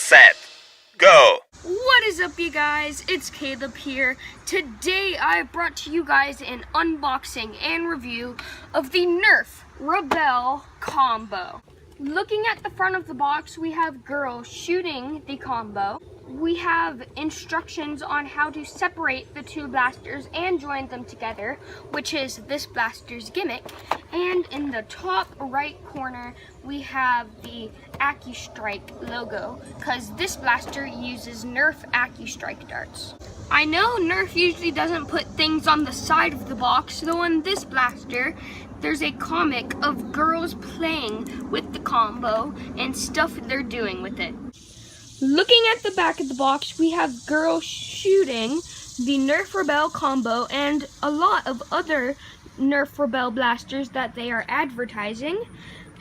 set, go! What is up, you guys? It's Caleb here. Today I brought to you guys an unboxing and review of the Nerf Rebelle Combow. Looking at the front of the box, we have girls shooting the combo. We have instructions on how to separate the two blasters and join them together, which is this blaster's gimmick. And in the top right corner, we have the AccuStrike logo, because this blaster uses Nerf AccuStrike darts. I know Nerf usually doesn't put things on the side of the box, though in this blaster, there's a comic of girls playing with the combo and stuff they're doing with it. Looking at the back of the box, we have girls shooting the Nerf Rebelle combo and a lot of other Nerf Rebelle blasters that they are advertising.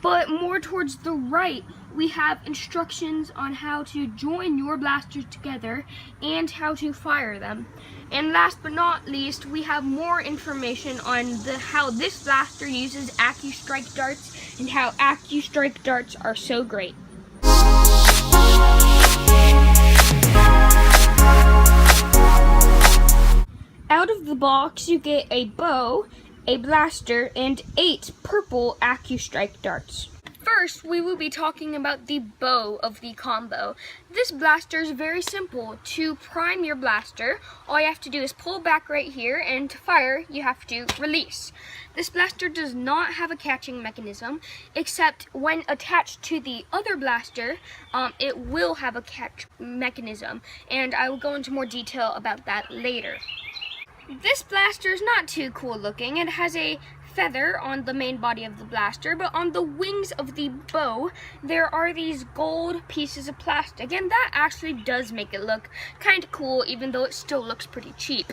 But more towards the right, we have instructions on how to join your blasters together and how to fire them. And last but not least, we have more information on how this blaster uses AccuStrike darts and how AccuStrike darts are so great. Out of the box, you get a bow, a blaster, and 8 purple AccuStrike darts. First, we will be talking about the bow of the combo. This blaster is very simple. To prime your blaster, all you have to do is pull back right here, and to fire, you have to release. This blaster does not have a catching mechanism, except when attached to the other blaster, it will have a catch mechanism, and I will go into more detail about that later. This blaster is not too cool looking. It has a feather on the main body of the blaster, but on the wings of the bow, there are these gold pieces of plastic, and that actually does make it look kind of cool, even though it still looks pretty cheap.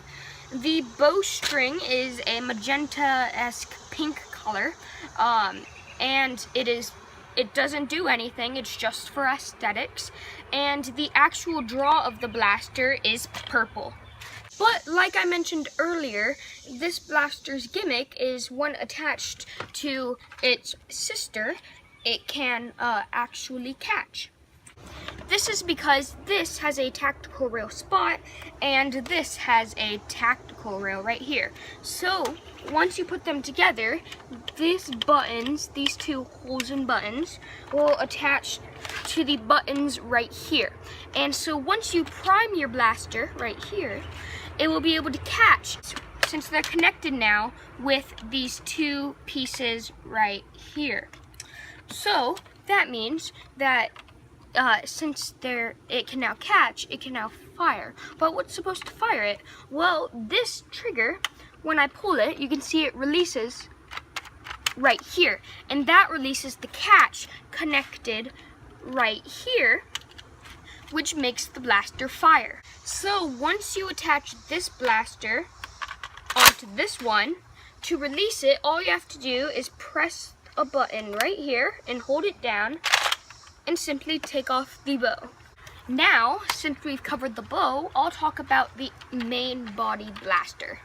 The bowstring is a magenta-esque pink color, and it doesn't do anything, it's just for aesthetics, and the actual draw of the blaster is purple. But like I mentioned earlier, this blaster's gimmick is when attached to its sister, it can actually catch. This is because this has a tactical rail spot and this has a tactical rail right here. So once you put them together, these buttons, these two holes and buttons, will attach to the buttons right here. And so once you prime your blaster right here, it will be able to catch, since they're connected now with these two pieces right here. So that means that since it can now catch, it can now fire. But what's supposed to fire it? Well, this trigger, when I pull it, you can see it releases right here, and that releases the catch connected right here, which makes the blaster fire. So once you attach this blaster onto this one, to release it, all you have to do is press a button right here and hold it down and simply take off the bow. Now, since we've covered the bow, I'll talk about the main body blaster.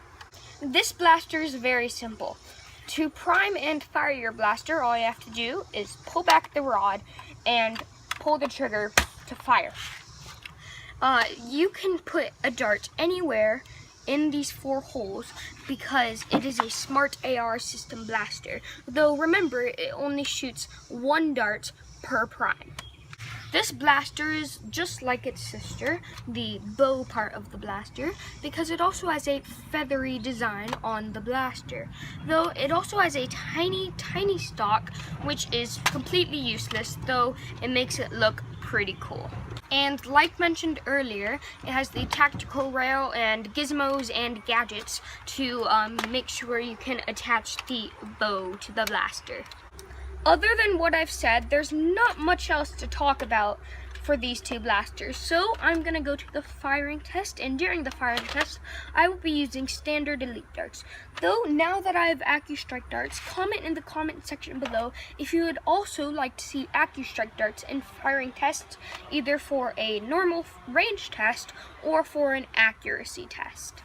This blaster is very simple. To prime and fire your blaster, all you have to do is pull back the rod and pull the trigger to fire. You can put a dart anywhere in these 4 holes because it is a smart AR system blaster. Though remember, it only shoots 1 dart per prime. This blaster is just like its sister, the bow part of the blaster, because it also has a feathery design on the blaster. Though it also has a tiny, tiny stock, which is completely useless, though it makes it look pretty cool. And like mentioned earlier, it has the tactical rail and gizmos and gadgets to make sure you can attach the bow to the blaster. Other than what I've said, there's not much else to talk about for these two blasters. So I'm going to go to the firing test, and during the firing test, I will be using standard elite darts. Though now that I have AccuStrike darts, comment in the comment section below if you would also like to see AccuStrike darts in firing tests, either for a normal range test or for an accuracy test.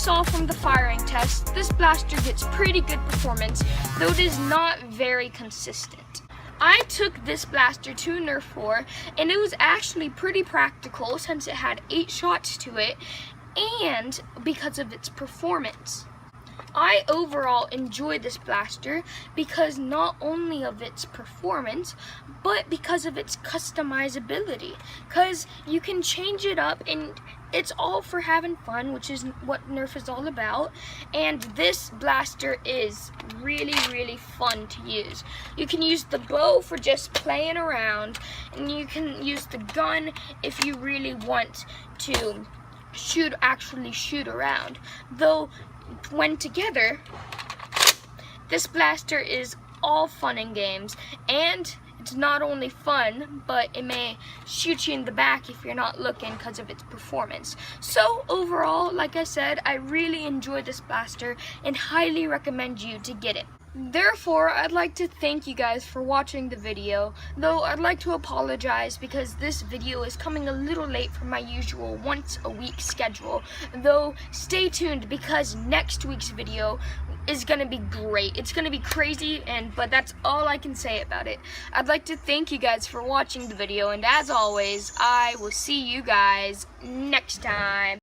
saw from the firing test, this blaster gets pretty good performance, though it is not very consistent. I took this blaster to Nerf War, and it was actually pretty practical since it had 8 shots to it, and because of its performance. I overall enjoy this blaster because not only of its performance, but because of its customizability. Because you can change it up, and it's all for having fun, which is what Nerf is all about. And this blaster is really, really fun to use. You can use the bow for just playing around, and you can use the gun if you really want to actually shoot around. Though when together, this blaster is all fun and games, and it's not only fun, but it may shoot you in the back if you're not looking because of its performance. So overall, like I said, I really enjoy this blaster and highly recommend you to get it. Therefore, I'd like to thank you guys for watching the video, though I'd like to apologize because this video is coming a little late from my usual once-a-week schedule, though stay tuned because next week's video is going to be great. It's going to be crazy, but that's all I can say about it. I'd like to thank you guys for watching the video, and as always, I will see you guys next time.